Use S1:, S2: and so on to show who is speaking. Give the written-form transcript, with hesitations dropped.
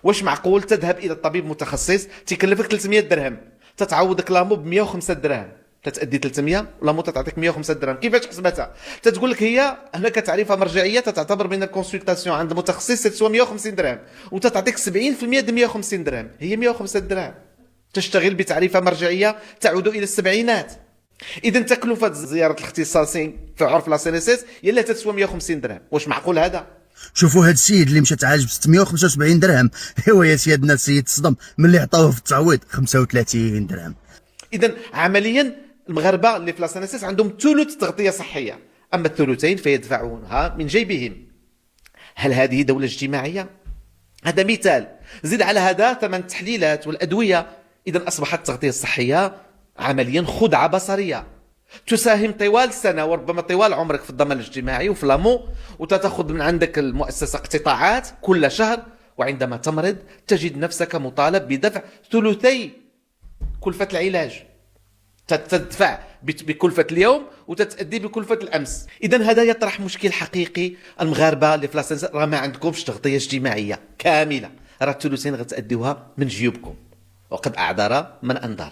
S1: واش معقول تذهب الى الطبيب متخصص تكلفك 300 درهم، تتعوضك لامو ب 105 دراهم، تتادي 300 لامو تعطيك 105 درهم. كيفاش حسبتها؟ تتقول لك هي هنا كتعريفها مرجعيه، تعتبر من الكونسلطاسيون عند متخصص تسوى 150 درهم، وتتعطيك 70% د 150 درهم، هي 105 درهم. تشتغل بتعريفه مرجعيه تعود الى السبعينات. اذا تكلفه زياره الاختصاصي في عرف لا سي اس اس هي اللي تسوى 150 درهم. واش معقول هذا؟
S2: شوفوا هاد السيد اللي مشى تعالج ب 675 درهم، ايوا يا سيادنا السيد تصدم ملي عطاوه في التعويض 35 درهم.
S1: اذا عمليا المغاربه اللي في لا سي اس اس عندهم ثلث تغطيه صحيه، اما الثلثين فيدفعونها من جيبهم. هل هذه دوله اجتماعيه؟ هذا مثال. زيد على هذا ثمن التحليلات والادويه. اذا اصبحت التغطيه الصحيه عمليا خدعه بصريه، تساهم طوال السنه وربما طوال عمرك في الضمان الاجتماعي وفي لامو، وتتاخذ من عندك المؤسسه اقتطاعات كل شهر، وعندما تمرض تجد نفسك مطالب بدفع ثلثي كلفه العلاج. تدفع بكلفة اليوم وتتأدي بكلفة الأمس. إذا هذا يطرح مشكل حقيقي. المغاربة اللي في لاسنس راه ما عندكمش تغطية اجتماعية كاملة، راه الثلثين غتأديوها من جيوبكم، وقد أعذر من أنذر.